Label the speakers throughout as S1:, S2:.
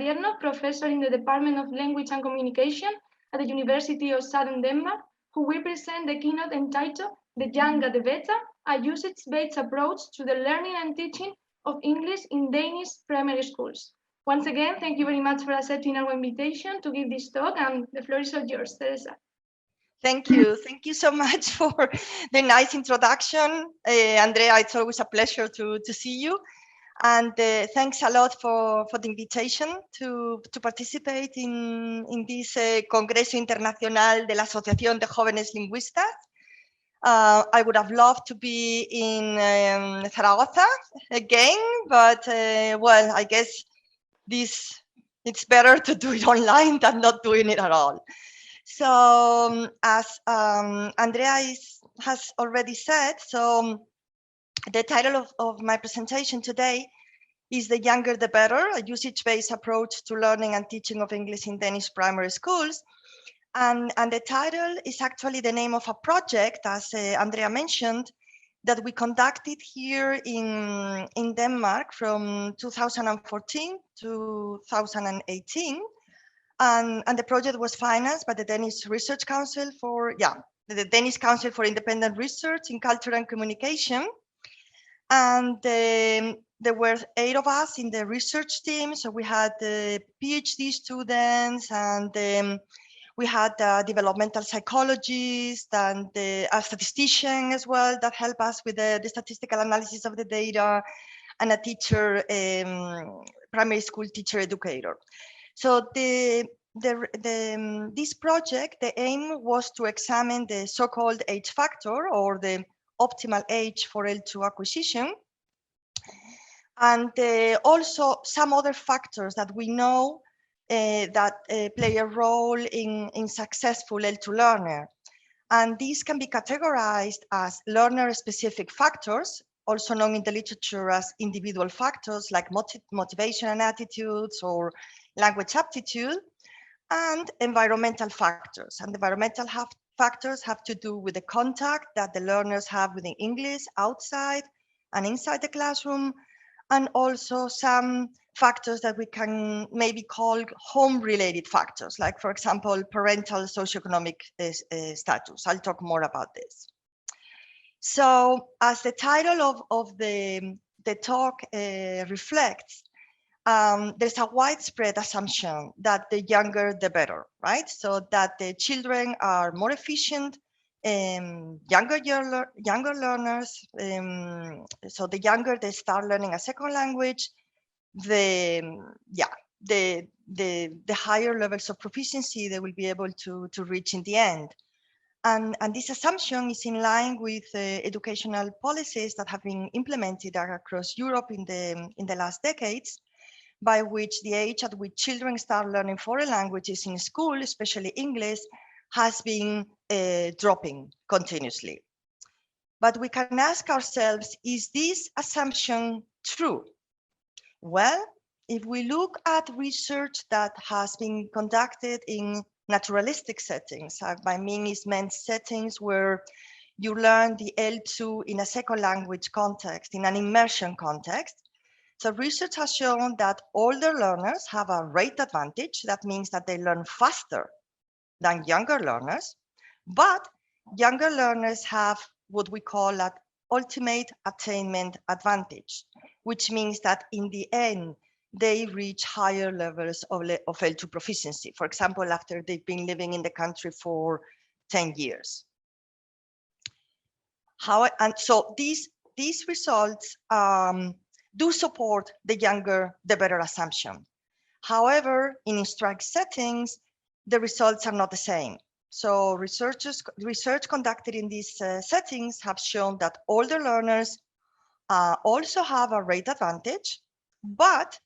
S1: Cadierno, professor in the Department of Language and Communication at the University of Southern Denmark, who will present the keynote entitled The Younger the Better, a usage-based approach to the learning and teaching of English in Danish primary schools. Once again, thank you very much for accepting our invitation to give this talk, and the floor is all yours, Teresa.
S2: Thank you. Thank you so much for the nice introduction. Andrea, it's always a pleasure to see you. And thanks a lot for the invitation to participate in this Congreso Internacional de la Asociación de Jóvenes Lingüistas. I would have loved to be in Zaragoza again, but well, I guess it's better to do it online than not doing it at all. So as Andrea has already said, so the title of my presentation today is The Younger the Better, a usage-based approach to learning and teaching of English in Danish primary schools. And the title is actually the name of a project, as Andrea mentioned, that we conducted here in Denmark from 2014 to 2018. And the project was financed by the Danish Research Council the Danish Council for Independent Research in Culture and Communication. And there were 8 of us in the research team. So we had the PhD students, and we had a developmental psychologist and a statistician as well that helped us with the statistical analysis of the data, and a teacher, primary school teacher educator. So this project, the aim was to examine the so-called age factor, or the optimal age for L2 acquisition, and also some other factors that we know that play a role in successful L2 learner. And these can be categorized as learner-specific factors, also known in the literature as individual factors like motivation and attitudes or language aptitude, and environmental factors. And environmental factors have to do with the contact that the learners have with the English outside and inside the classroom, and also some factors that we can maybe call home-related factors, like, for example, parental socioeconomic status. I'll talk more about this. So as the title of the talk reflects, there's a widespread assumption that the younger the better, right? So that the children are more efficient, younger learners. So the younger they start learning a second language, the higher levels of proficiency they will be able to reach in the end. And this assumption is in line with educational policies that have been implemented across Europe in the last decades, by which the age at which children start learning foreign languages in school, especially English, has been dropping continuously. But we can ask ourselves, is this assumption true? Well, if we look at research that has been conducted in naturalistic settings, by mean is meant settings where you learn the L2 in a second language context, in an immersion context. So research has shown that older learners have a rate advantage. That means that they learn faster than younger learners, but younger learners have what we call an ultimate attainment advantage, which means that in the end, they reach higher levels of L2 proficiency, for example, after they've been living in the country for 10 years. And so these results do support the younger, the better assumption. However, in instruct settings, the results are not the same. So research conducted in these settings have shown that older learners also have a rate advantage, but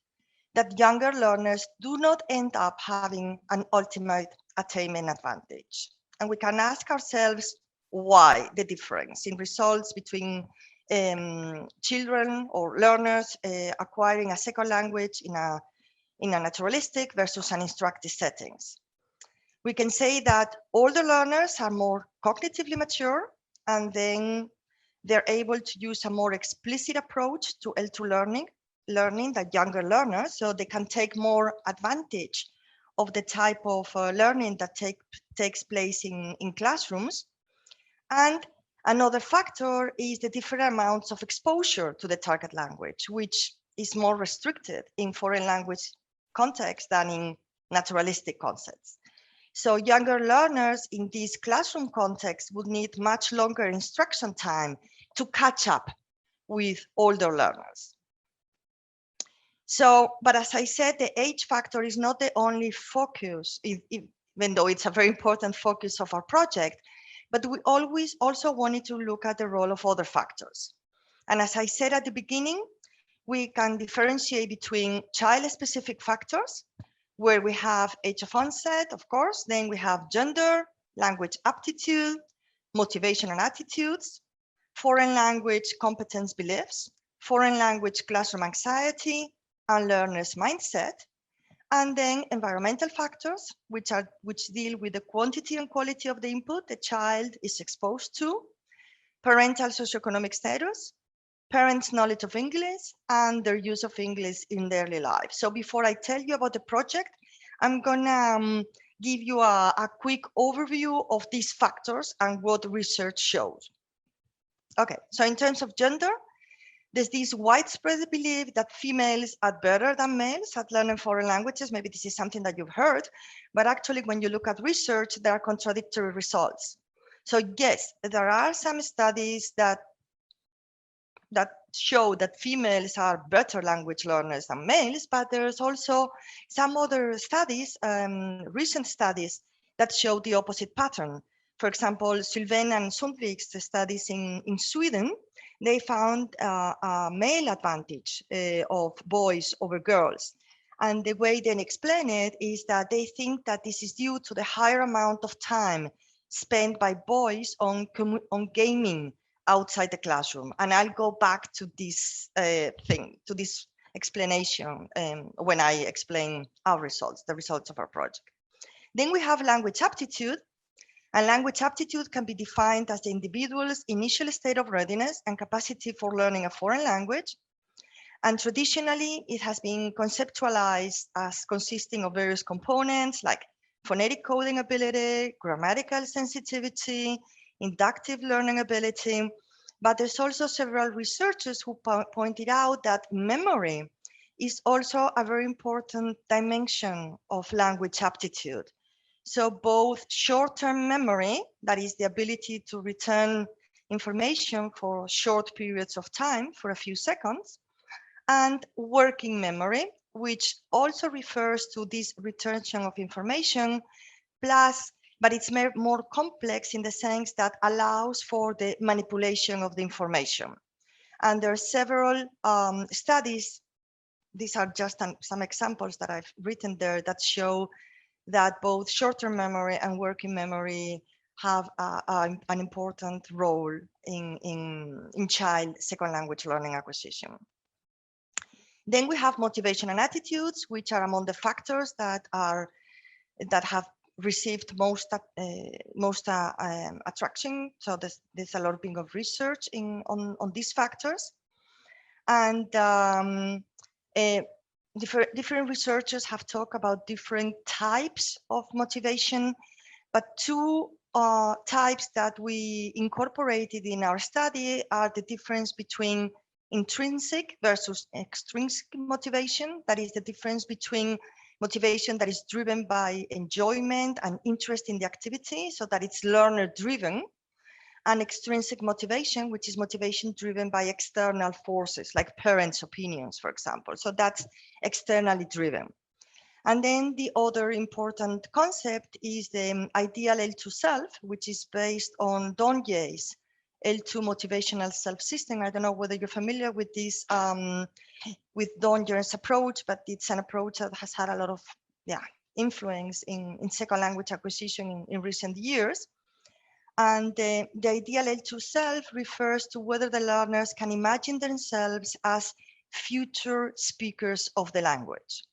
S2: that younger learners do not end up having an ultimate attainment advantage. And we can ask ourselves why the difference in results between children or learners acquiring a second language in a naturalistic versus an instructive settings. We can say that older learners are more cognitively mature, and then they're able to use a more explicit approach to L2 learning, learning than younger learners, so they can take more advantage of the type of learning that takes place in classrooms. And another factor is the different amounts of exposure to the target language, which is more restricted in foreign language context than in naturalistic contexts. So younger learners in this classroom context would need much longer instruction time to catch up with older learners. So, but as I said, the age factor is not the only focus, even though it's a very important focus of our project, but we always also wanted to look at the role of other factors. And as I said at the beginning, we can differentiate between child-specific factors, where we have age of onset, of course, then we have gender, language aptitude, motivation and attitudes, foreign language competence beliefs, foreign language classroom anxiety, and learner's mindset, and then environmental factors, which deal with the quantity and quality of the input the child is exposed to, parental socioeconomic status, parents' knowledge of English, and their use of English in their daily life. So before I tell you about the project, I'm gonna give you a quick overview of these factors and what research shows. Okay, so in terms of gender, there's this widespread belief that females are better than males at learning foreign languages. Maybe this is something that you've heard, but actually when you look at research, there are contradictory results. So yes, there are some studies that show that females are better language learners than males, but there's also some other studies, recent studies, that show the opposite pattern. For example, Sylvain and Sundvik's studies in Sweden, they found a male advantage of boys over girls. And the way they explain it is that they think that this is due to the higher amount of time spent by boys on gaming outside the classroom. And I'll go back to this to this explanation when I explain our results, the results of our project. Then we have language aptitude. And language aptitude can be defined as the individual's initial state of readiness and capacity for learning a foreign language. And traditionally, it has been conceptualized as consisting of various components like phonetic coding ability, grammatical sensitivity, inductive learning ability. But there's also several researchers who pointed out that memory is also a very important dimension of language aptitude. So both short-term memory, that is the ability to return information for short periods of time, for a few seconds, and working memory, which also refers to this retention of information, plus, but it's more complex in the sense that allows for the manipulation of the information. And there are several studies, these are just some examples that I've written there that show that both short-term memory and working memory have an important role in child second language learning acquisition. Then we have motivation and attitudes, which are among the factors that have received most attraction. So there's a lot of research on these factors, and different researchers have talked about different types of motivation, but two types that we incorporated in our study are the difference between intrinsic versus extrinsic motivation. That is the difference between motivation that is driven by enjoyment and interest in the activity, so that it's learner driven, and extrinsic motivation, which is motivation driven by external forces, like parents' opinions, for example. So that's externally driven. And then the other important concept is the ideal L2 self, which is based on Donye's L2 motivational self-system. I don't know whether you're familiar with this, with Donye's approach, but it's an approach that has had a lot of influence in second language acquisition in recent years. And the ideal L2 self refers to whether the learners can imagine themselves as future speakers of the language.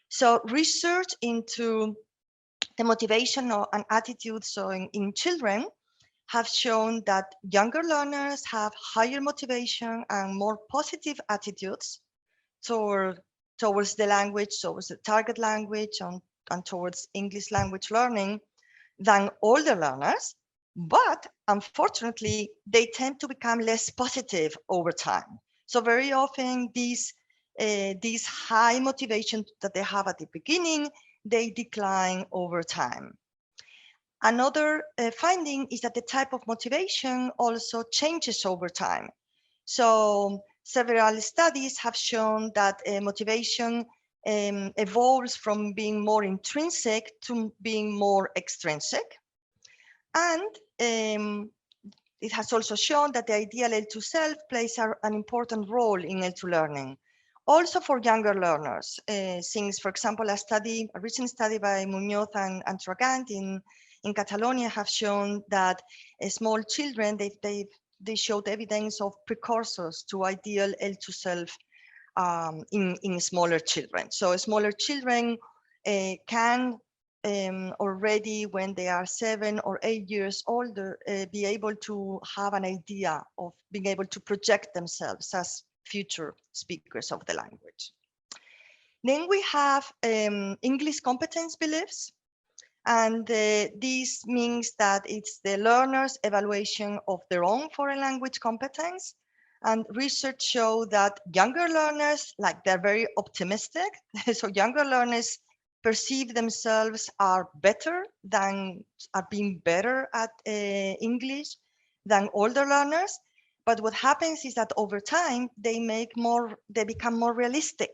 S2: So research into the motivation and attitudes in children have shown that younger learners have higher motivation and more positive attitudes towards the language, towards the target language, and towards English language learning than older learners, but unfortunately, they tend to become less positive over time. So very often, these high motivation that they have at the beginning, they decline over time. Another finding is that the type of motivation also changes over time. So several studies have shown that motivation evolves from being more intrinsic to being more extrinsic. And it has also shown that the ideal L2 self plays an important role in L2 learning. Also for younger learners, since, for example, a recent study by Muñoz and Singleton in Catalonia have shown that small children, they showed evidence of precursors to ideal L2 self in smaller children. So smaller children can already, when they are 7 or 8 years older, be able to have an idea of being able to project themselves as future speakers of the language. Then we have English competence beliefs. And this means that it's the learner's evaluation of their own foreign language competence. And research show that younger learners, like, they're very optimistic. So younger learners perceive themselves are being better at English than older learners. But what happens is that over time, they become more realistic.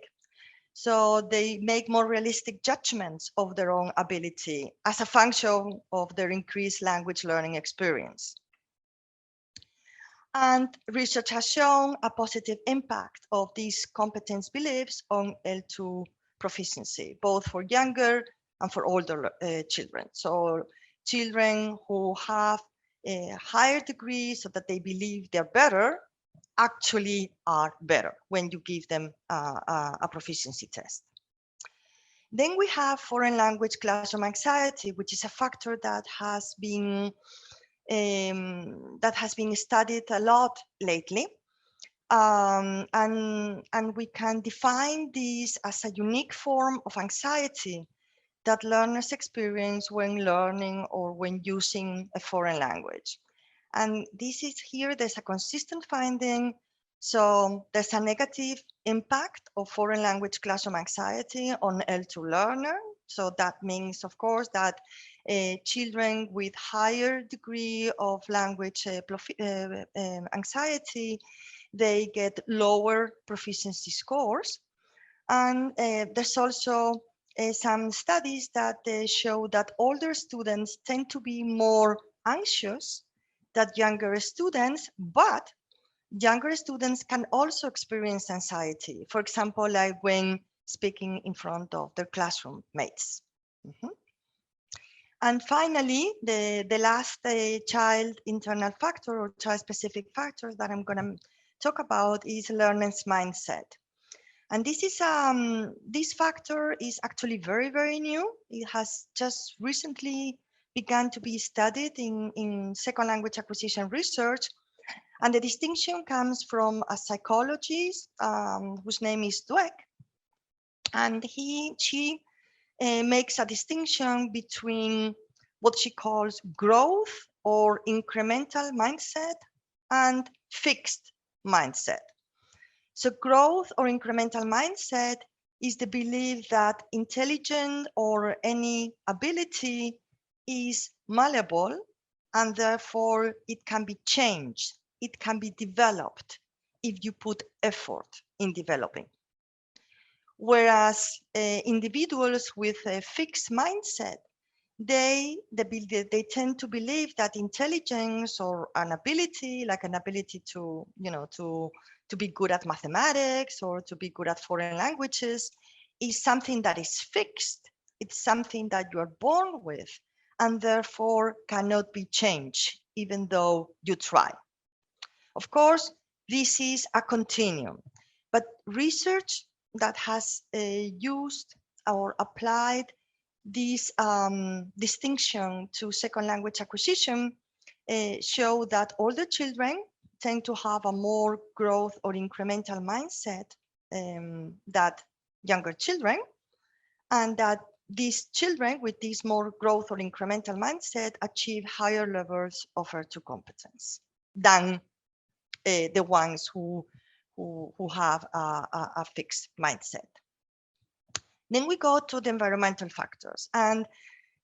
S2: So they make more realistic judgments of their own ability as a function of their increased language learning experience. And research has shown a positive impact of these competence beliefs on L2 proficiency, both for younger and for older children. So children who have a higher degree so that they believe they're better actually are better when you give them a proficiency test. Then we have foreign language classroom anxiety, which is a factor that has been studied a lot lately. And we can define this as a unique form of anxiety that learners experience when learning or when using a foreign language. And this is here, there's a consistent finding. So there's a negative impact of foreign language classroom anxiety on L2 learner. So that means, of course, that children with higher degree of language anxiety, they get lower proficiency scores. And there's also some studies that show that older students tend to be more anxious than younger students, but younger students can also experience anxiety. For example, like when speaking in front of their classroom mates. And finally, the last child internal factor or child-specific factor that I'm going to talk about is learner's mindset. And this factor is actually very, very new. It has just recently begun to be studied in second language acquisition research. And the distinction comes from a psychologist whose name is Dweck. And she makes a distinction between what she calls growth or incremental mindset and fixed mindset. So growth or incremental mindset is the belief that intelligence or any ability is malleable, and therefore it can be changed, it can be developed if you put effort in developing. Whereas individuals with a fixed mindset, they tend to believe that intelligence or an ability, like an ability to be good at mathematics or to be good at foreign languages, is something that is fixed. It's something that you are born with and therefore cannot be changed, even though you try. Of course, this is a continuum, but research that has used or applied this distinction to second language acquisition show that older children tend to have a more growth or incremental mindset that younger children, and that these children with this more growth or incremental mindset achieve higher levels of R2 competence than the ones who have a fixed mindset. Then we go to the environmental factors, and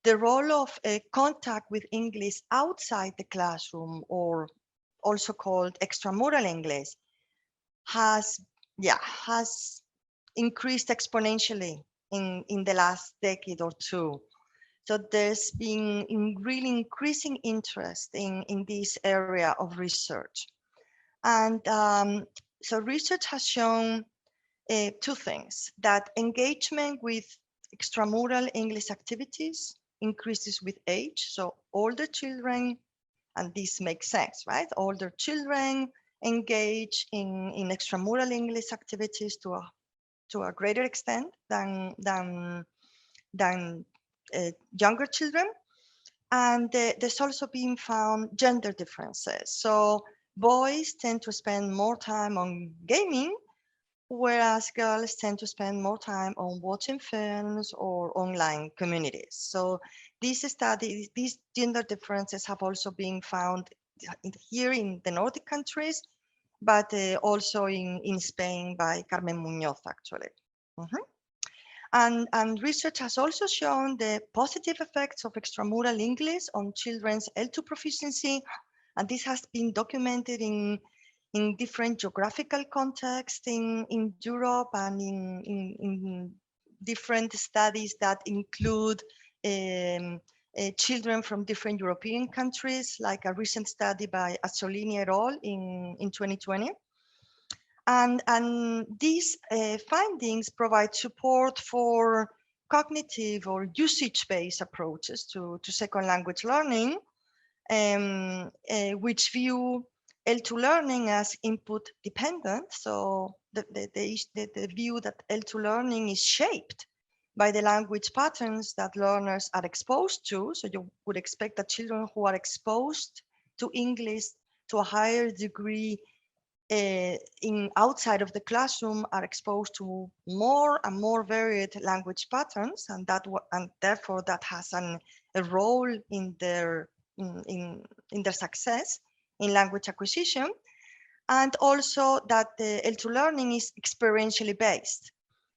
S2: the role of contact with English outside the classroom, or also called extramural English, has increased exponentially in the last decade or two. So there's been really increasing interest in this area of research. And so research has shown two things: that engagement with extramural English activities increases with age. So older children, and this makes sense, right? Older children engage in extramural English activities to a greater extent than younger children. And there's also been found gender differences. So boys tend to spend more time on gaming, whereas girls tend to spend more time on watching films or online communities. So these studies, these gender differences have also been found here in the Nordic countries, but also in Spain by Carmen Muñoz, actually. And research has also shown the positive effects of extramural English on children's L2 proficiency, and this has been documented in different geographical contexts in Europe, and in different studies that include children from different European countries, like a recent study by Azzolini et al. in 2020. And these findings provide support for cognitive or usage-based approaches to second language learning, which view L2 learning as input dependent. So the view that L2 learning is shaped by the language patterns that learners are exposed to. So you would expect that children who are exposed to English to a higher degree outside of the classroom are exposed to more and more varied language patterns, and therefore that has a role in their success in language acquisition. And also that the L2 learning is experientially based.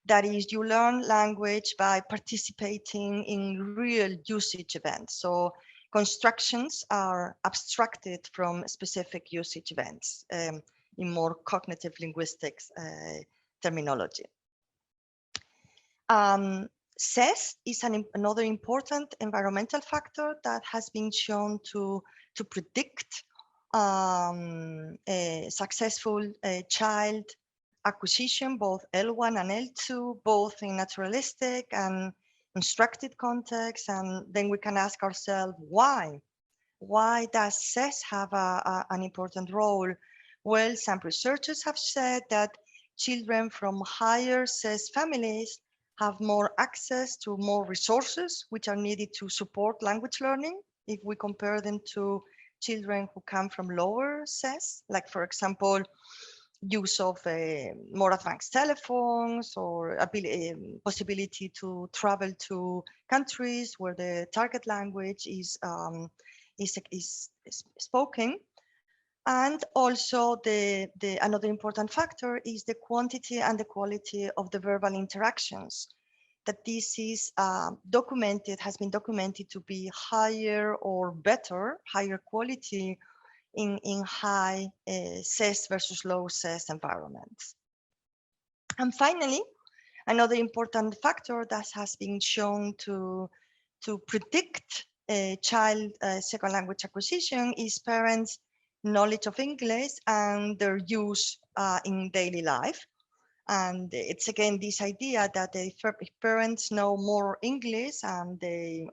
S2: That is, you learn language by participating in real usage events. So constructions are abstracted from specific usage events in more cognitive linguistics terminology. SES is another important environmental factor that has been shown to predict successful child acquisition, both L1 and L2, both in naturalistic and instructed contexts. And then we can ask ourselves, why? Why does SES have an important role? Well, some researchers have said that children from higher SES families have more access to more resources which are needed to support language learning if we compare them to children who come from lower SES, like, for example, use of more advanced telephones, or possibility to travel to countries where the target language is spoken. And also another important factor is the quantity and the quality of the verbal interactions. That this is has been documented to be higher or better, higher quality in high SES versus low SES environments. And finally, another important factor that has been shown to predict child second language acquisition is parents' knowledge of English and their use in daily life. And it's again this idea that if parents know more English and they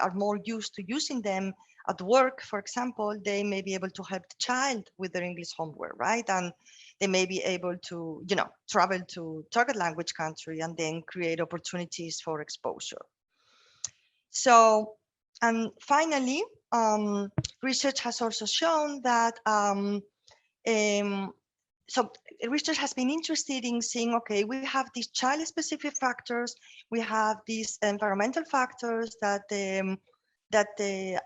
S2: are more used to using them at work, for example, they may be able to help the child with their English homework, right? And they may be able to, travel to target language country and then create opportunities for exposure. So, and finally, research has also shown that so research has been interested in saying, okay, we have these child-specific factors, we have these environmental factors that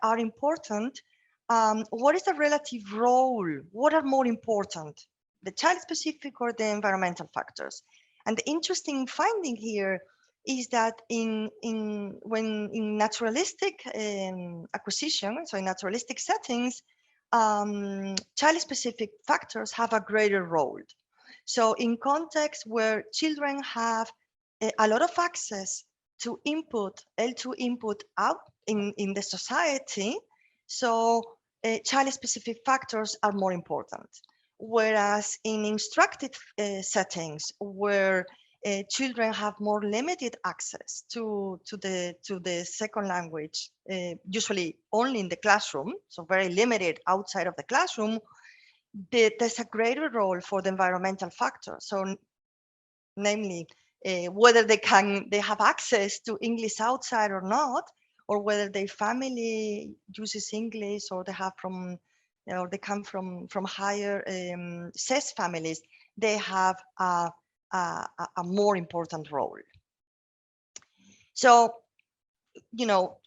S2: are important. What is the relative role? What are more important, the child-specific or the environmental factors? And the interesting finding here is that in naturalistic acquisition, so in naturalistic settings, child-specific factors have a greater role. So in contexts where children have a lot of access to input, L2 input out in the society, so child-specific factors are more important. Whereas in instructed settings where children have more limited access to the second language, usually only in the classroom, so very limited outside of the classroom, there's a greater role for the environmental factors. So namely, whether they have access to English outside or not, or whether their family uses English, or they have they come from higher CES families, they have a more important role. So,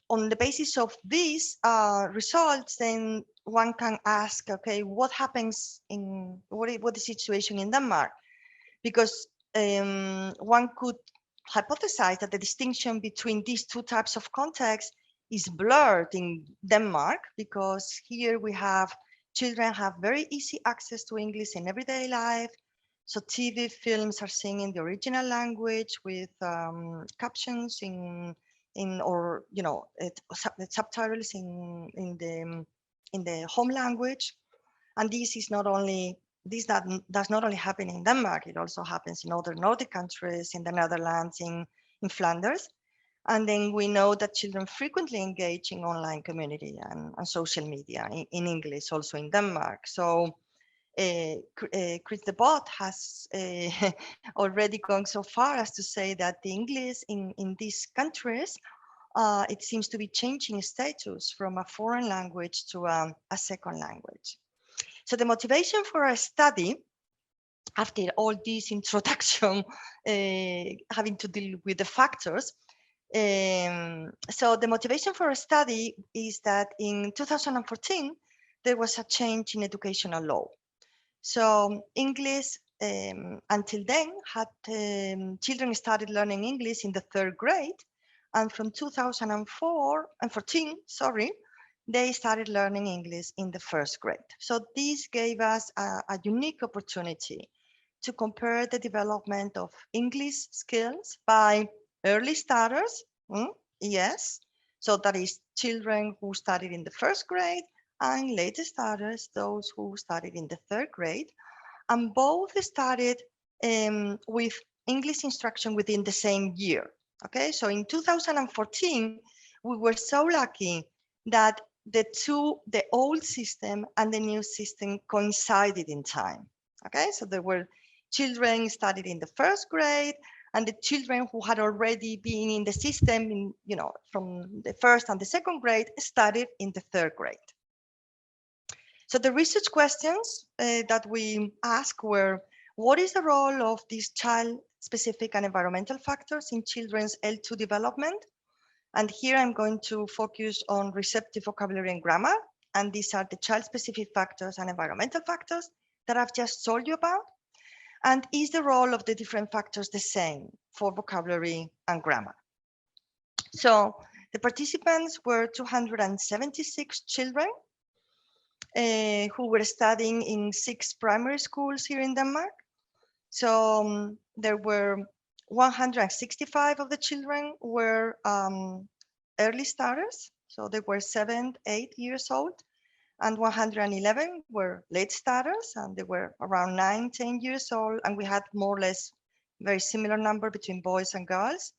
S2: on the basis of these results, then one can ask, okay, what happens what is the situation in Denmark? Because one could hypothesize that the distinction between these two types of contexts is blurred in Denmark, because here we have children have very easy access to English in everyday life. So TV films are seen in the original language with captions or subtitles in the home language. And this is not only does not only happen in Denmark, it also happens in other Nordic countries, in the Netherlands, in Flanders. And then we know that children frequently engage in online community and social media in English, also in Denmark. So Chris de Bott has already gone so far as to say that the English in these countries, it seems to be changing status from a foreign language to a second language. So the motivation for a study, after all this introduction, having to deal with the factors, so the motivation for a study is that in 2014, there was a change in educational law. So English, until then, had children started learning English in the 3rd grade, and from 2014, they started learning English in the 1st grade. So this gave us a unique opportunity to compare the development of English skills by early starters, yes, so that is children who studied in the 1st grade, and late starters, those who studied in the 3rd grade, and both started with English instruction within the same year. Okay, so in 2014, we were so lucky that the old system and the new system coincided in time. Okay, so there were children studied in the 1st grade, and the children who had already been in the system, from the 1st and the 2nd grade, studied in the 3rd grade. So the research questions that we asked were, what is the role of these child-specific and environmental factors in children's L2 development? And here I'm going to focus on receptive vocabulary and grammar. And these are the child-specific factors and environmental factors that I've just told you about. And is the role of the different factors the same for vocabulary and grammar? So the participants were 276 children who were studying in 6 primary schools here in Denmark. So there were 165 of the children were early starters. So they were 7, 8 years old, and 111 were late starters, and they were around 9, 10 years old. And we had more or less very similar number between boys and girls.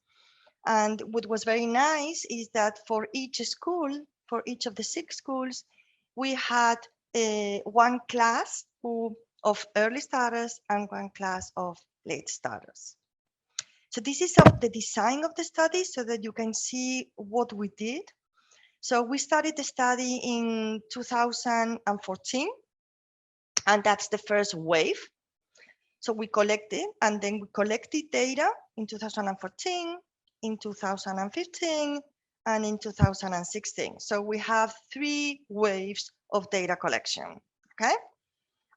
S2: And what was very nice is that for each school, for each of the 6 schools, we had one class of early starters and one class of late starters. So this is the design of the study so that you can see what we did. So we started the study in 2014, and that's the first wave. So we collected, and then we collected data in 2014, in 2015, and in 2016. So we have 3 waves of data collection, okay?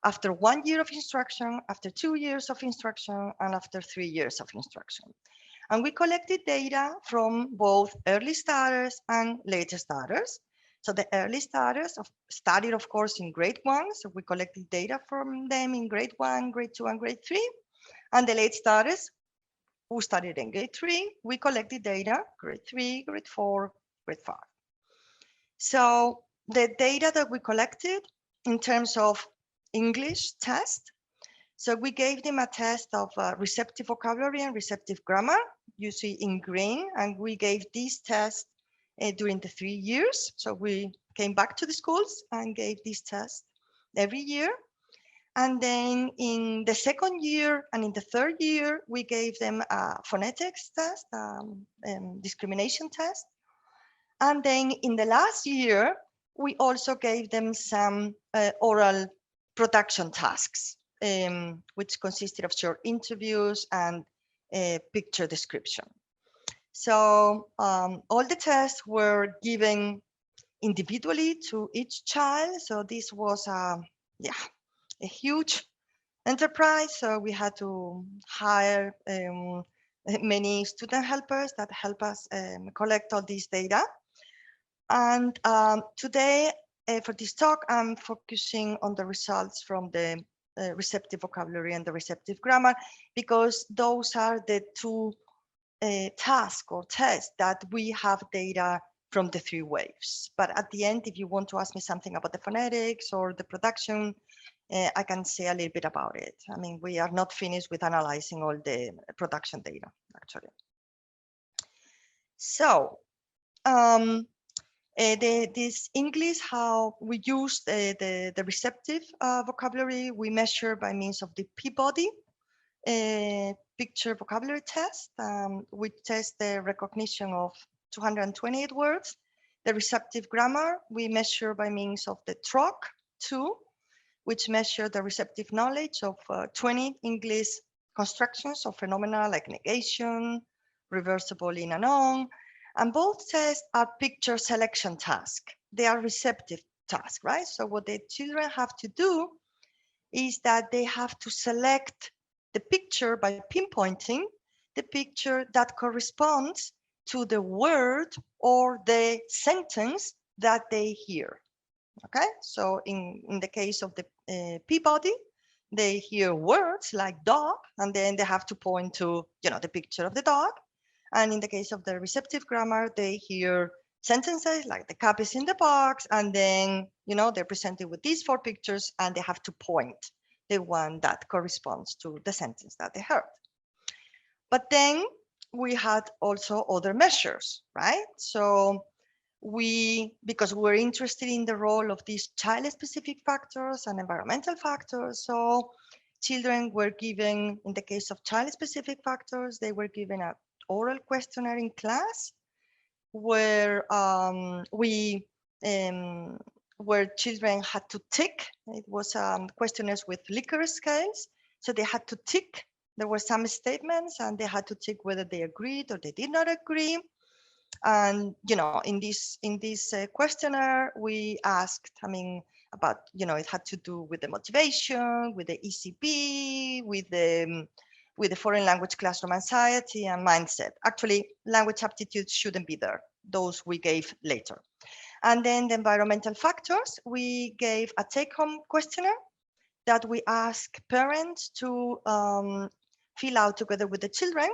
S2: After 1 year of instruction, after 2 years of instruction, and after 3 years of instruction. And we collected data from both early starters and later starters. So the early starters studied, of course, in grade 1. So we collected data from them in grade 1, grade 2, and grade 3. And the late starters who studied in grade 3, we collected data grade 3, grade 4, grade 5. So the data that we collected in terms of English test, so we gave them a test of receptive vocabulary and receptive grammar, you see in green, and we gave these tests during the 3 years. So we came back to the schools and gave these tests every year. And then in the 2nd year and in the 3rd year, we gave them a phonetics test, discrimination test. And then in the last year, we also gave them some oral production tasks, which consisted of short interviews and picture description. So all the tests were given individually to each child. So this was a huge enterprise. So we had to hire many student helpers that help us collect all this data. And today, for this talk, I'm focusing on the results from the receptive vocabulary and the receptive grammar, because those are the 2 tasks or tests that we have data from the 3 waves. But at the end, if you want to ask me something about the phonetics or the production, I can say a little bit about it. I mean, we are not finished with analyzing all the production data, actually. So this English, how we use the receptive vocabulary, we measure by means of the Peabody picture vocabulary test. We test the recognition of 228 words. The receptive grammar, we measure by means of the TROC-2, which measure the receptive knowledge of 20 English constructions of phenomena like negation, reversible in and on. And both tests are picture selection tasks. They are receptive tasks, right? So what the children have to do is that they have to select the picture by pinpointing the picture that corresponds to the word or the sentence that they hear. Okay, so in the case of the Peabody, they hear words like dog, and then they have to point to, the picture of the dog. And in the case of the receptive grammar, they hear sentences like the cup is in the box, and then, they're presented with these 4 pictures, and they have to point the one that corresponds to the sentence that they heard. But then we had also other measures, right? So because we're interested in the role of these child-specific factors and environmental factors, so children were given, in the case of child-specific factors, they were given an oral questionnaire in class where where children had to tick. It was questionnaires with Likert scales, so they had to tick. There were some statements, and they had to tick whether they agreed or they did not agree. And in this questionnaire, we asked, about it had to do with the motivation, with the ECP, with the foreign language classroom anxiety and mindset. Actually, language aptitude shouldn't be there. Those we gave later. And then the environmental factors, we gave a take-home questionnaire that we ask parents to fill out together with the children.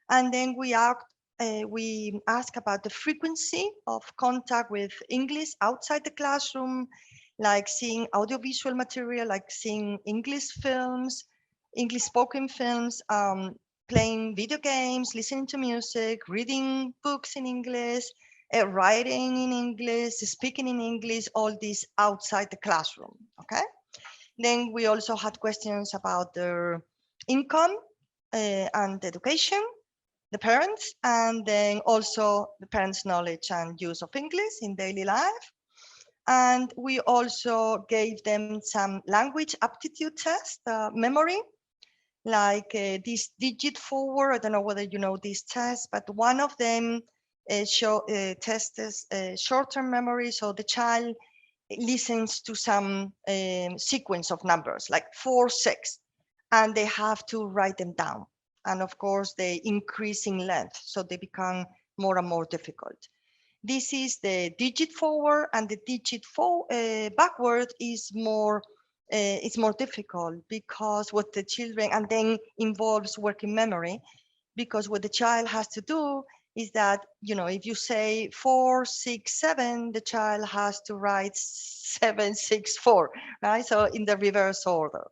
S2: And then we ask about the frequency of contact with English outside the classroom, like seeing audiovisual material, like seeing English films, English spoken films, playing video games, listening to music, reading books in English, writing in English, speaking in English, all this outside the classroom, okay? Then we also had questions about their income and education, the parents, and then also the parents' knowledge and use of English in daily life. And we also gave them some language aptitude test, memory, like this digit forward. I don't know whether you know this test, but one of them tests short-term memory. So the child listens to some sequence of numbers like 4, 6, and they have to write them down. And of course, they increase in length, so they become more and more difficult. This is the digit forward, and the digit backward is more it's more difficult, because what the children, and then involves working memory, because what the child has to do is that, you know, if you say 4, 6, 7, the child has to write 7, 6, 4, right? So in the reverse order.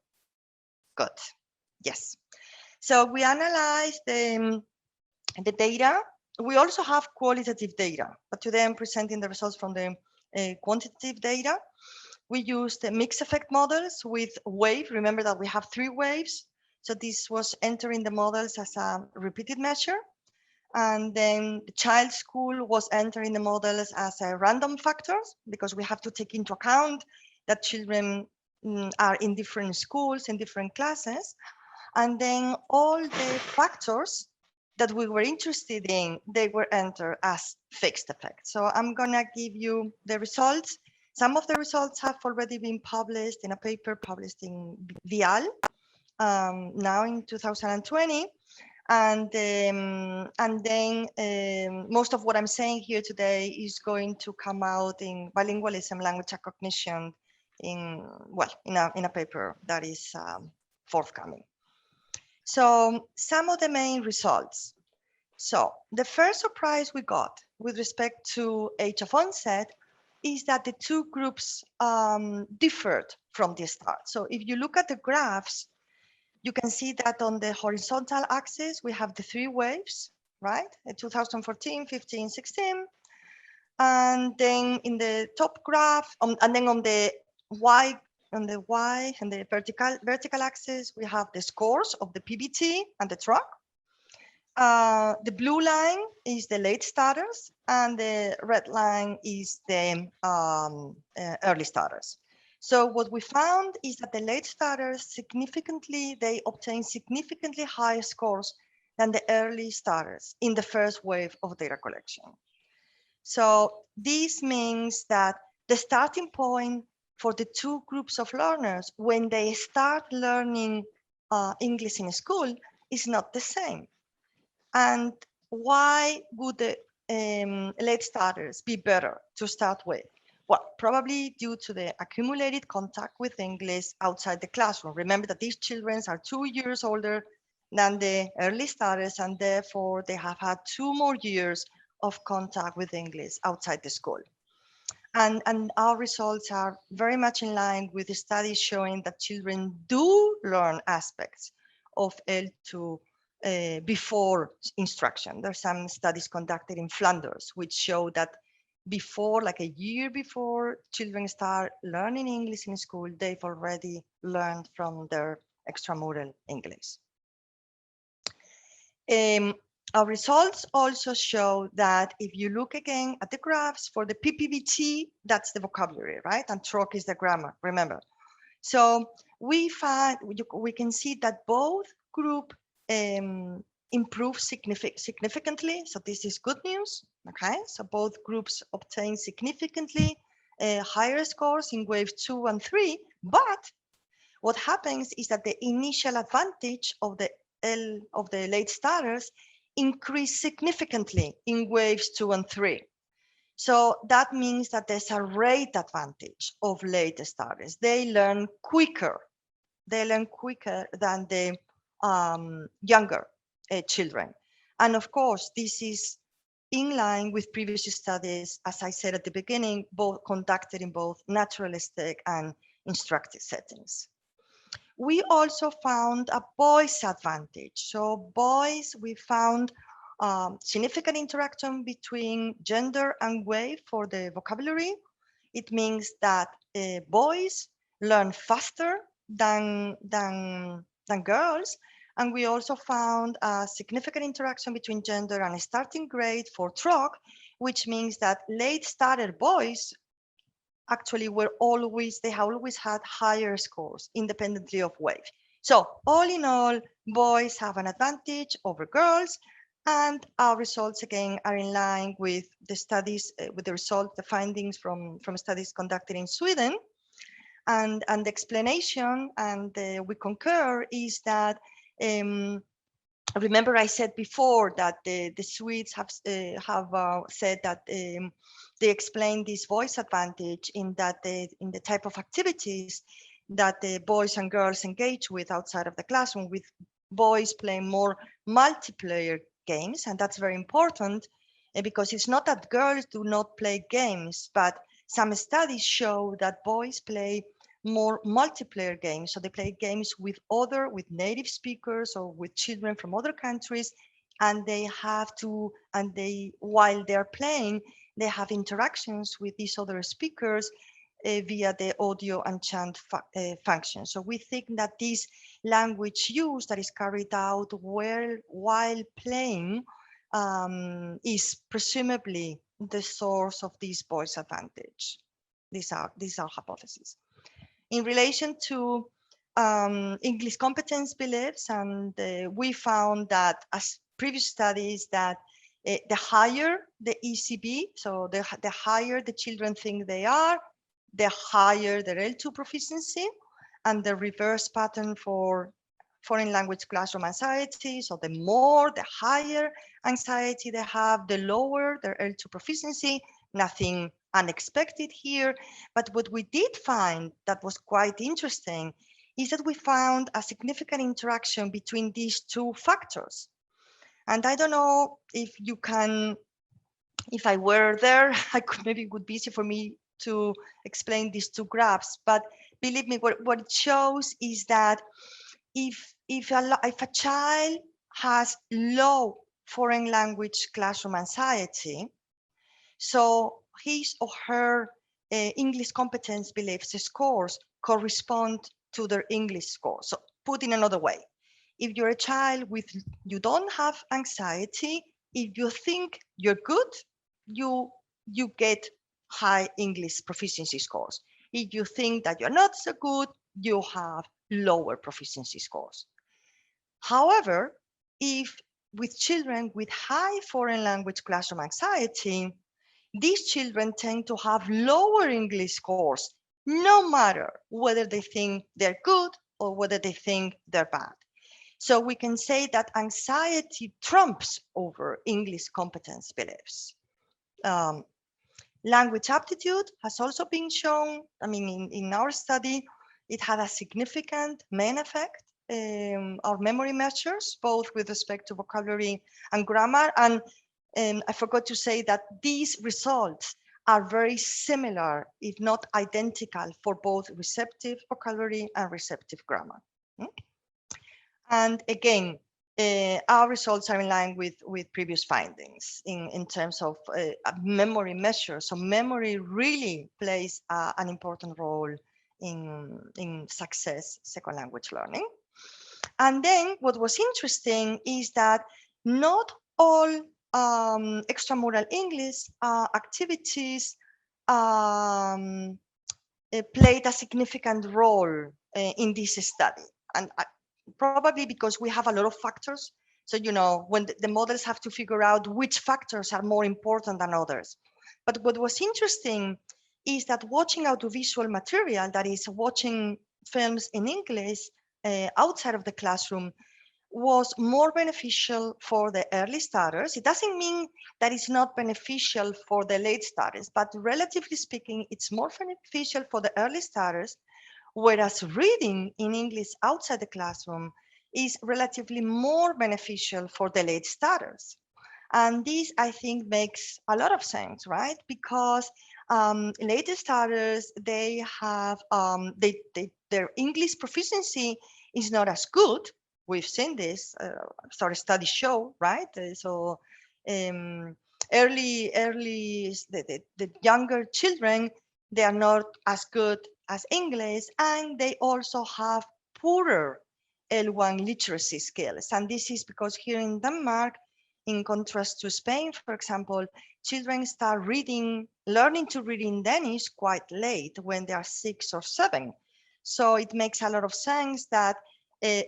S2: Good. Yes. So we analyzed the data. We also have qualitative data, but today I'm presenting the results from the quantitative data. We used mixed effect models with wave. Remember that we have 3 waves. So this was entering the models as a repeated measure. And then the child school was entering the models as a random factors, because we have to take into account that children are in different schools, in different classes. And then all the factors that we were interested in, they were entered as fixed effects. So I'm gonna give you the results. Some of the results have already been published in a paper published in Vial now in 2020. And then most of what I'm saying here today is going to come out in bilingualism, language and cognition in a paper that is forthcoming. So some of the main results. So the first surprise we got with respect to age of onset is that the 2 groups differed from the start. So if you look at the graphs, you can see that on the horizontal axis, we have the 3 waves, right? 2014, 15, 16. And then in the top graph, and then on the Y and the vertical axis, we have the scores of the PBT and the TROC. The blue line is the late starters, and the red line is the early starters. So what we found is that the late starters they obtain significantly higher scores than the early starters in the first wave of data collection. So this means that the starting point for the 2 groups of learners when they start learning English in school is not the same. And why would the late starters be better to start with? Well, probably due to the accumulated contact with English outside the classroom. Remember that these children are 2 years older than the early starters, and therefore they have had 2 more years of contact with English outside the school. And our results are very much in line with the studies showing that children do learn aspects of L2 before instruction. There's some studies conducted in Flanders which show that before, like a year before children start learning English in school, they've already learned from their extramural English. Our results also show that if you look again at the graphs for the PPVT, that's the vocabulary, right? And TROC is the grammar, remember. So we can see that both group improve significantly. So this is good news, okay? So both groups obtain significantly higher scores in wave 2 and 3, but what happens is that the initial advantage of the late starters increase significantly in waves 2 and 3. So that means that there's a rate advantage of late starters. They learn quicker. They learn quicker than the younger children. And of course, this is in line with previous studies, as I said at the beginning, both conducted in both naturalistic and instructive settings. We also found a boys advantage. So boys, we found significant interaction between gender and wave for the vocabulary. It means that boys learn faster than girls. And we also found a significant interaction between gender and starting grade for TROC, which means that late starter boys actually they have always had higher scores independently of wave. So all in all, boys have an advantage over girls, and our results again are in line with the studies, with the results, the findings from studies conducted in Sweden. And the explanation, and we concur, is that remember I said before that the Swedes have said that they explain this voice advantage in that in the type of activities that the boys and girls engage with outside of the classroom, with boys playing more multiplayer games. And that's very important because it's not that girls do not play games, but some studies show that boys play more multiplayer games. So they play games with native speakers or with children from other countries, and they have to, and while they're playing, they have interactions with these other speakers via the audio and chant function. So we think that this language use that is carried out while playing is presumably the source of this voice advantage. These are hypotheses. In relation to English competence beliefs, and we found that as previous studies that the higher the ECB, so the higher the children think they are, the higher their L2 proficiency, and the reverse pattern for foreign language classroom anxiety. So the higher anxiety they have, the lower their L2 proficiency. Nothing unexpected here. But what we did find that was quite interesting is that we found a significant interaction between these two factors. And I don't know if you can, if I were there, maybe it would be easy for me to explain these two graphs, but believe me, what it shows is that if a child has low foreign language classroom anxiety, so his or her English competence beliefs scores correspond to their English score. So put in another way, if you're a child you don't have anxiety, if you think you're good, you get high English proficiency scores. If you think that you're not so good, you have lower proficiency scores. However, if with children with high foreign language classroom anxiety, these children tend to have lower English scores, no matter whether they think they're good or whether they think they're bad. So we can say that anxiety trumps over English competence beliefs. Language aptitude has also been shown. I mean, in our study, it had a significant main effect. Our memory measures, both with respect to vocabulary and grammar. And I forgot to say that these results are very similar, if not identical, for both receptive vocabulary and receptive grammar. And again, our results are in line with previous findings in terms of memory measures. So memory really plays an important role in success second language learning. And then what was interesting is that not all extramural English activities played a significant role in this study. And probably because we have a lot of factors. So, you know, when the models have to figure out which factors are more important than others. But what was interesting is that watching audiovisual material, that is watching films in English outside of the classroom, was more beneficial for the early starters. It doesn't mean that it's not beneficial for the late starters, but relatively speaking, it's more beneficial for the early starters, whereas reading in English outside the classroom is relatively more beneficial for the late starters. And this, I think, makes a lot of sense, right? Because late starters, they have, their English proficiency is not as good. We've seen this, studies show, right? So the younger children, they are not as good as English, and they also have poorer L1 literacy skills. And this is because here in Denmark, in contrast to Spain, for example, children start learning to read in Danish quite late, when they are 6 or 7. So it makes a lot of sense that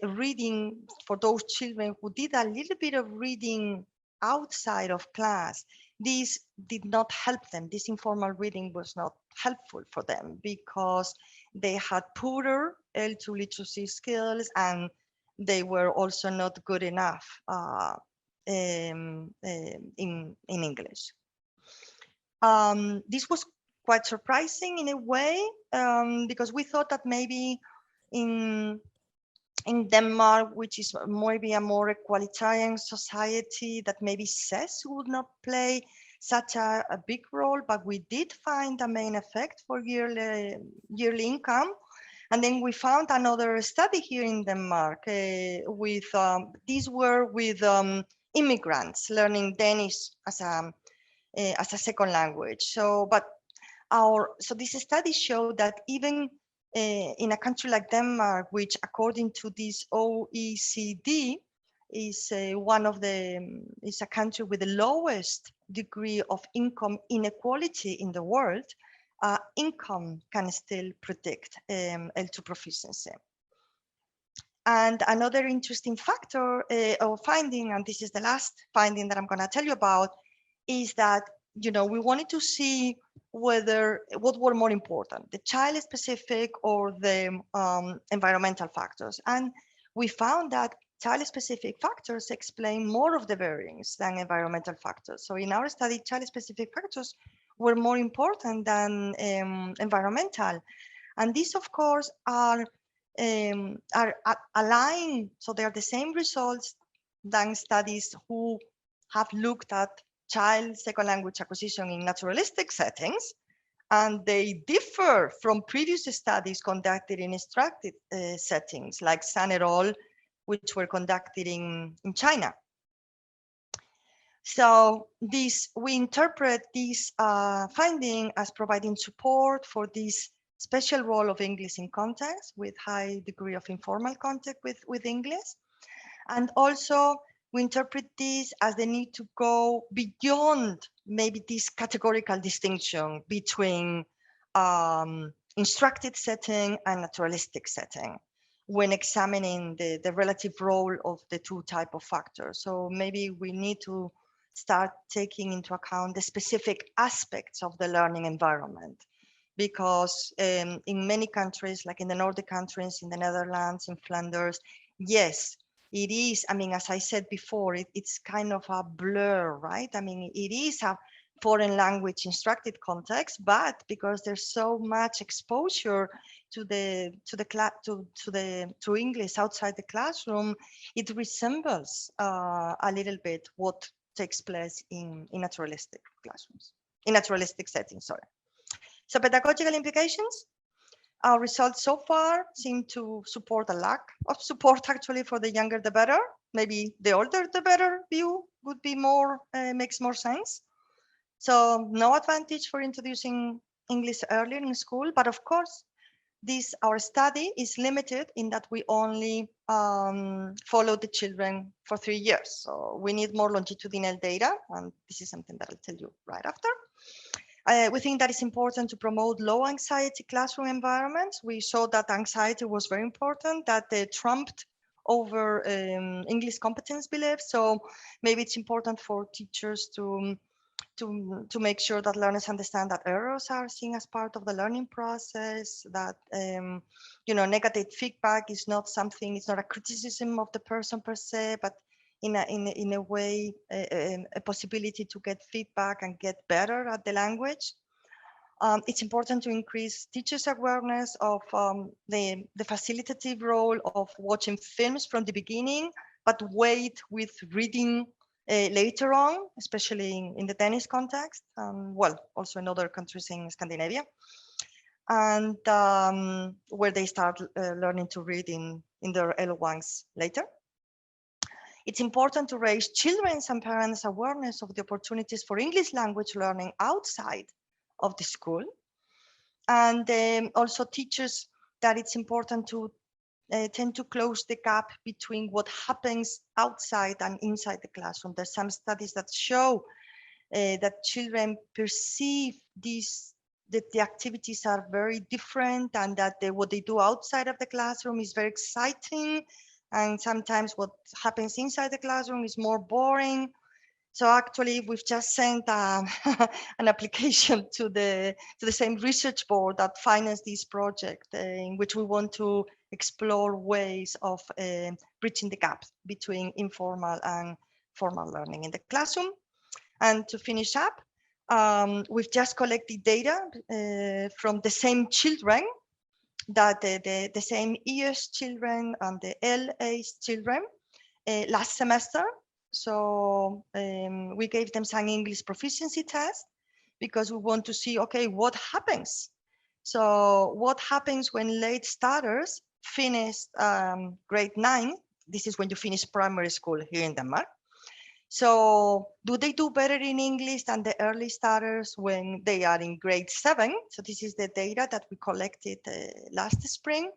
S2: reading for those children who did a little bit of reading outside of class. This did not help them. This informal reading was not helpful for them because they had poorer L2 literacy skills and they were also not good enough in English. This was quite surprising in a way because we thought that maybe in Denmark, which is maybe a more egalitarian society, that maybe CES would not play such a big role, but we did find a main effect for yearly income. And then we found another study here in Denmark with, these were with immigrants learning Danish as a second language. So this study showed that even in a country like Denmark, which according to this OECD is is a country with the lowest degree of income inequality in the world, income can still predict L2 proficiency. And another interesting factor or finding, and this is the last finding that I'm going to tell you about, is that we wanted to see what were more important, the child-specific or the environmental factors. And we found that child-specific factors explain more of the variance than environmental factors. So in our study, child-specific factors were more important than environmental. And these, of course, are aligned. So they are the same results than studies who have looked at child second language acquisition in naturalistic settings, and they differ from previous studies conducted in instructed settings like San et al., which were conducted in China. So we interpret this finding as providing support for this special role of English in context with high degree of informal contact with English. And also we interpret this as the need to go beyond maybe this categorical distinction between instructed setting and naturalistic setting when examining the relative role of the two type of factors. So maybe we need to start taking into account the specific aspects of the learning environment, because in many countries, like in the Nordic countries, in the Netherlands, in Flanders, yes, it is, I mean, as I said before, it's kind of a blur, right? I mean, it is a foreign language instructed context, but because there's so much exposure to English outside the classroom, it resembles a little bit what takes place in naturalistic classrooms, in naturalistic settings, sorry. So pedagogical implications. Our results so far seem to support a lack of support actually for the younger the better. Maybe the older the better view would be more, makes more sense. So no advantage for introducing English earlier in school, but of course, our study is limited in that we only follow the children for 3 years. So we need more longitudinal data, and this is something that I'll tell you right after. We think that it's important to promote low anxiety classroom environments. We saw that anxiety was very important, that they trumped over English competence beliefs. So maybe it's important for teachers to make sure that learners understand that errors are seen as part of the learning process, that negative feedback is not something, it's not a criticism of the person per se, but in a way, a possibility to get feedback and get better at the language. It's important to increase teachers' awareness of the facilitative role of watching films from the beginning, but wait with reading later on, especially in the Danish context, well, also in other countries in Scandinavia, and where they start learning to read in their L1s later. It's important to raise children's and parents' awareness of the opportunities for English language learning outside of the school. And also teachers that it's important to tend to close the gap between what happens outside and inside the classroom. There's some studies that show that children perceive this the activities are very different, and that what they do outside of the classroom is very exciting, and sometimes what happens inside the classroom is more boring. So actually, we've just sent an application to the same research board that financed this project, in which we want to explore ways of bridging the gap between informal and formal learning in the classroom. And to finish up, we've just collected data from the same children, that the same ES children and the LA's children last semester. So we gave them some English proficiency test, because we want to see, okay, what happens? So what happens when late starters finish grade 9? This is when you finish primary school here in Denmark. So do they do better in English than the early starters when they are in grade 7? So this is the data that we collected last spring.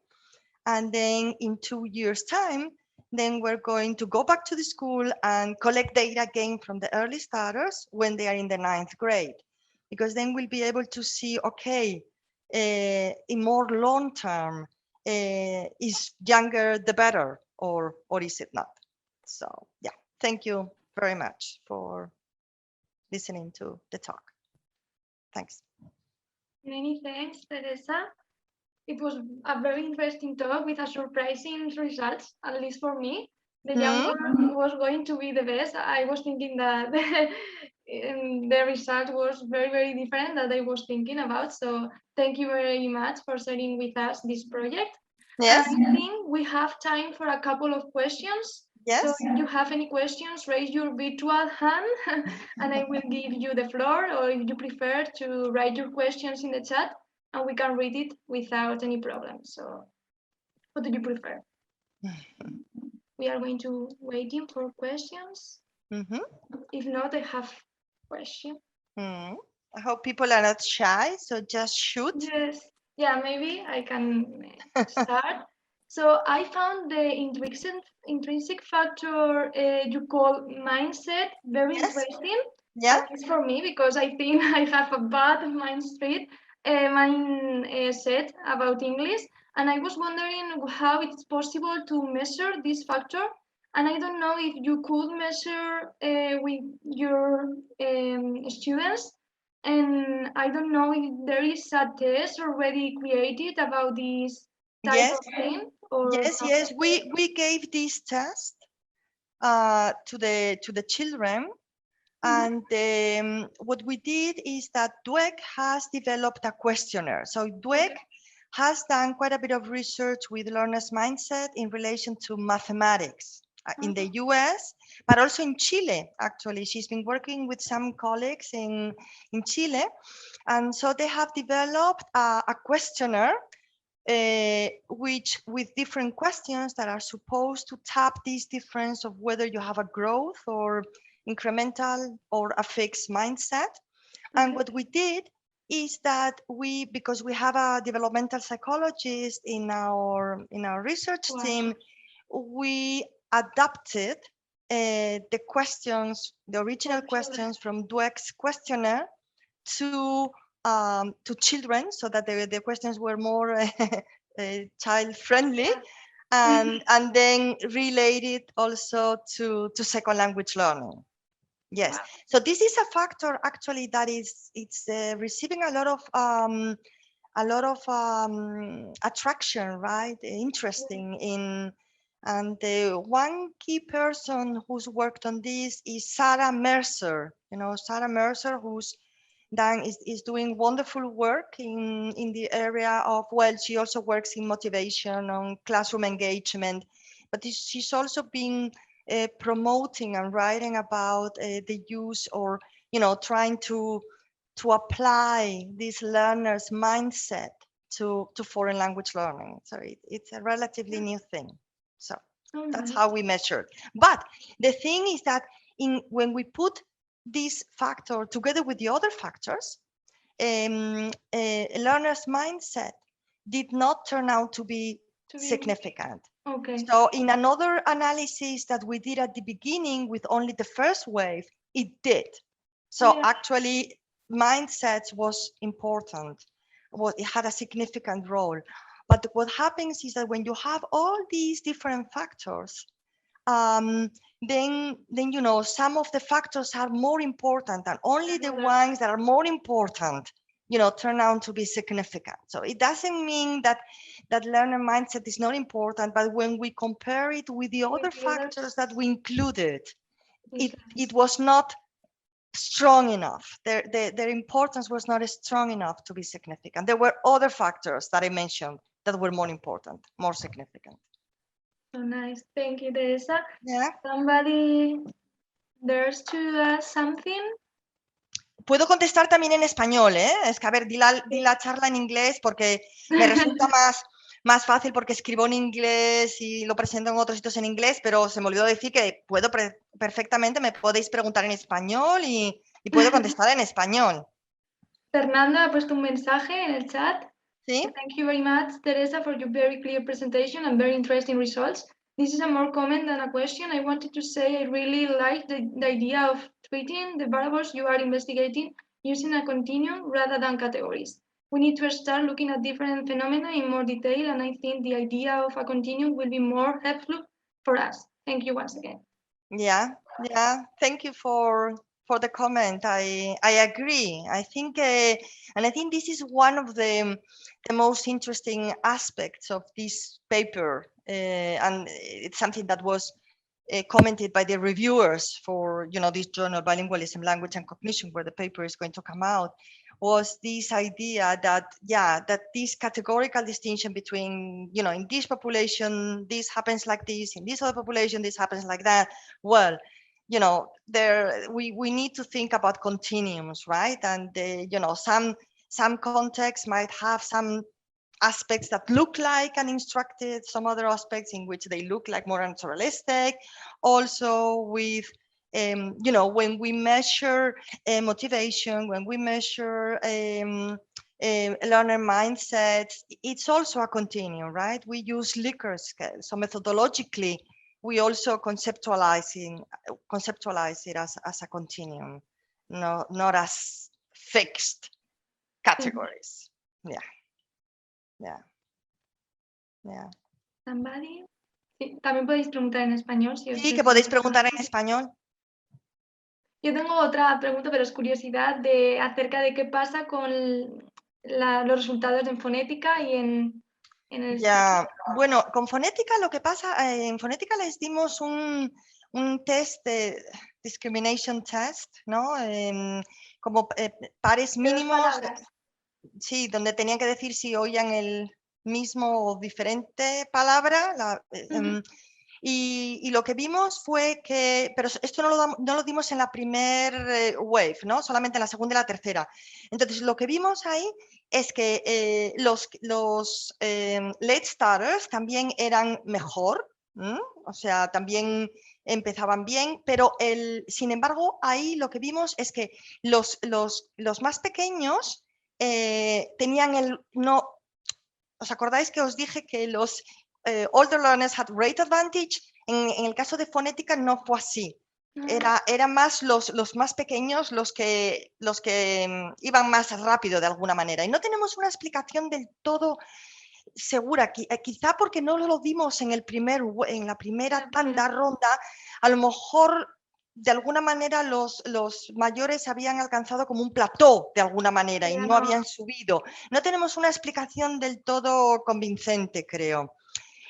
S2: And then in 2 years' time, then we're going to go back to the school and collect data again from the early starters when they are in the 9th grade, because then we'll be able to see, okay, in more long term, is younger the better, or is it not? So yeah, thank you very much for listening to the talk. Thanks.
S1: Many thanks, Teresa. It was a very interesting talk with a surprising results, at least for me. The younger was going to be the best. I was thinking that the result was very, very different that I was thinking about. So thank you very much for sharing with us this project.
S2: Yes.
S1: And I think we have time for a couple of questions.
S2: Yes.
S1: So if you have any questions, raise your virtual hand and I will give you the floor, or if you prefer to write your questions in the chat, and we can read it without any problem. So what do you prefer? We are going to waiting for questions. If not, I have question.
S2: I hope people are not shy, so just shoot.
S1: Yes. Yeah, maybe I can start. So I found the intrinsic factor you call mindset very interesting.
S2: Yeah.
S1: At least for me, because I think I have a bad mindset about English, and I was wondering how it's possible to measure this factor. And I don't know if you could measure with your students. And I don't know if there is a test already created about this type of thing. Or
S2: yes. We gave this test to the children, and what we did is that DWEC has developed a questionnaire. So DWEC has done quite a bit of research with learners' mindset in relation to mathematics in the US, but also in Chile. Actually, she's been working with some colleagues in Chile, and so they have developed a questionnaire which with different questions that are supposed to tap this difference of whether you have a growth or incremental or a fixed mindset. And what we did is that because we have a developmental psychologist in our research team, we adapted the questions, the original questions from DWEC's questionnaire to children, so that the questions were more child friendly, and then related also to second language learning. Yes. So this is a factor actually that it's receiving a lot of attraction, right? Interesting in, and one key person who's worked on this is Sarah Mercer. You know, Sarah Mercer, who's is doing wonderful work in the area of, well, she also works in motivation, on classroom engagement, but she's also been promoting and writing about the use, or trying to apply this learner's mindset to foreign language learning. So it's a relatively new thing. So that's how we measure. But the thing is that when we put this factor together with the other factors, a learner's mindset did not turn out to be significant. So in another analysis that we did at the beginning with only the first wave, it did. So actually mindsets was important. It had a significant role. But what happens is that when you have all these different factors, then you know, some of the factors are more important, and only the ones that are more important, you know, turn out to be significant. So it doesn't mean that learner mindset is not important, but when we compare it with the other factors that we included, it was not strong enough. Their importance was not strong enough to be significant. There were other factors that I mentioned that were more important, more significant.
S1: So nice. Thank you, Teresa.
S2: Yeah.
S1: Somebody dares to ask something?
S2: Puedo contestar también en español, ¿eh? Es que, a ver, di la charla en inglés porque me resulta más fácil porque escribo en inglés y lo presento en otros sitios en inglés, pero se me olvidó decir que puedo perfectamente, me podéis preguntar en español y puedo contestar en español.
S1: Fernando ha puesto un mensaje en el chat.
S2: ¿Sí?
S1: Thank you very much, Teresa, for your very clear presentation and very interesting results. This is a more comment than a question. I wanted to say I really like the idea of treating the variables you are investigating using a continuum rather than categories. We need to start looking at different phenomena in more detail, and I think the idea of a continuum will be more helpful for us. Thank you once again.
S2: Yeah. Thank you for the comment. I agree. I think, and I think this is one of the most interesting aspects of this paper, and it's something that was commented by the reviewers for, you know, this journal, Bilingualism, Language and Cognition, where the paper is going to come out, was this idea that, that this categorical distinction between, you know, in this population, this happens like this, in this other population, this happens like that. Well, you know, we need to think about continuums, right? And, you know, some contexts might have some aspects that look like an instructed, some other aspects in which they look like more naturalistic. Also with, you know, when we measure motivation, when we measure learner mindsets, it's also a continuum, right? We use Likert scales. So methodologically, we also conceptualize it as a continuum, not as fixed categories. Yeah.
S1: Somebody? Sí, también podéis preguntar en español. Si
S2: sí, que podéis preguntar en español.
S1: Yo tengo otra pregunta, pero es curiosidad acerca de qué pasa con los resultados en fonética y en el...
S2: Ya, bueno, con fonética lo que pasa, en fonética les dimos un test de discrimination test, ¿no? Como pares mínimos. Sí, donde tenían que decir si oían el mismo o diferente palabra. Y lo que vimos fue que, pero esto no lo dimos en la primer wave, ¿no? Solamente en la segunda y la tercera. Entonces, lo que vimos ahí es que los late starters también eran mejor, o sea, también empezaban bien, pero sin embargo, ahí lo que vimos es que los más pequeños tenían ¿os acordáis que os dije que los older learners had rate advantage? En el caso de fonética no fue así. Eran más los más pequeños los que iban más rápido de alguna manera. Y no tenemos una explicación del todo segura, quizá porque no lo dimos en la primera ronda. A lo mejor de alguna manera los mayores habían alcanzado como un plató de alguna manera y no habían subido. No tenemos una explicación del todo convincente, creo.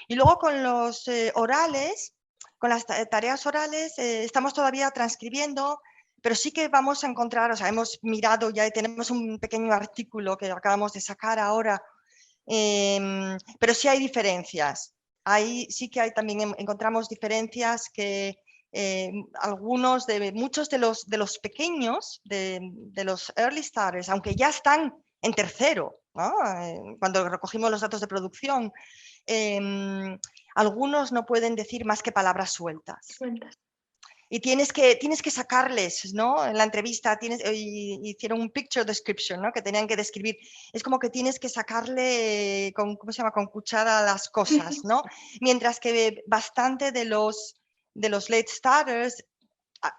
S2: Y luego con los orales, con las tareas orales, estamos todavía transcribiendo, pero sí que vamos a encontrar, o sea, hemos mirado ya y tenemos un pequeño artículo que acabamos de sacar ahora, pero sí hay diferencias. Ahí sí que también encontramos diferencias que muchos de los pequeños, de los early starters, aunque ya están en tercero, ¿no? Cuando recogimos los datos de producción, algunos no pueden decir más que palabras sueltas. Y tienes que sacarles, ¿no? En la entrevista hicieron un picture description, ¿no? Que tenían que describir. Es como que tienes que sacarle con cuchara las cosas, ¿no? Mientras que bastante de los late starters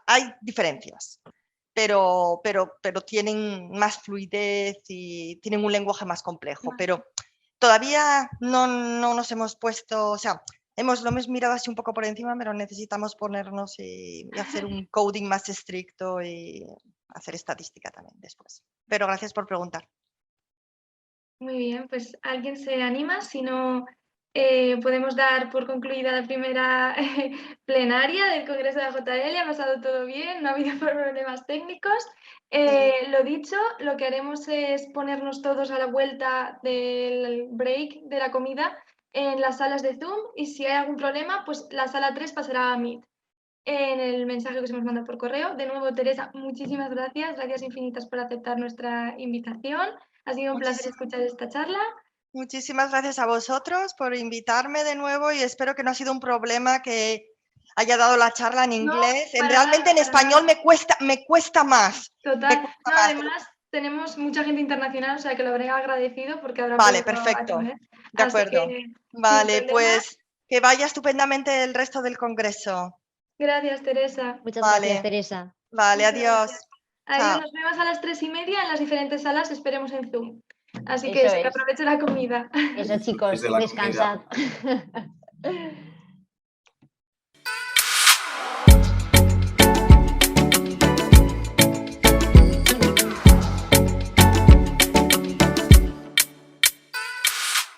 S2: hay diferencias. pero tienen más fluidez y tienen un lenguaje más complejo. Pero todavía no nos hemos puesto, o sea, lo hemos mirado así un poco por encima, pero necesitamos ponernos y hacer un coding más estricto y hacer estadística también después. Pero gracias por preguntar. Muy
S1: bien, pues ¿alguien se anima? Si no, podemos dar por concluida la primera plenaria del Congreso de la JL. Ha pasado todo bien, no ha habido problemas técnicos. Lo dicho, lo que haremos es ponernos todos a la vuelta del break de la comida en las salas de Zoom, y si hay algún problema, pues la sala 3 pasará a Meet en el mensaje que se nos manda por correo. De nuevo, Teresa, muchísimas gracias infinitas por aceptar nuestra invitación. Ha sido un placer escuchar esta charla.
S2: Muchísimas gracias a vosotros por invitarme de nuevo, y espero que no ha sido un problema que haya dado la charla en inglés.
S1: No,
S2: realmente en español me cuesta más.
S1: Total. Además, tenemos mucha gente internacional, o sea que lo habré agradecido porque habrá
S2: Vale,
S1: podido
S2: perfecto.
S1: atender.
S2: De acuerdo. Vale, pues que vaya estupendamente el resto del congreso.
S1: Gracias, Teresa.
S3: Muchas gracias, Teresa.
S2: Vale, adiós.
S1: Adiós, nos vemos a las 3:30 en las diferentes salas, esperemos en Zoom. Así que
S3: Eso es.
S1: aproveche la comida.
S3: Eso, chicos, descansad.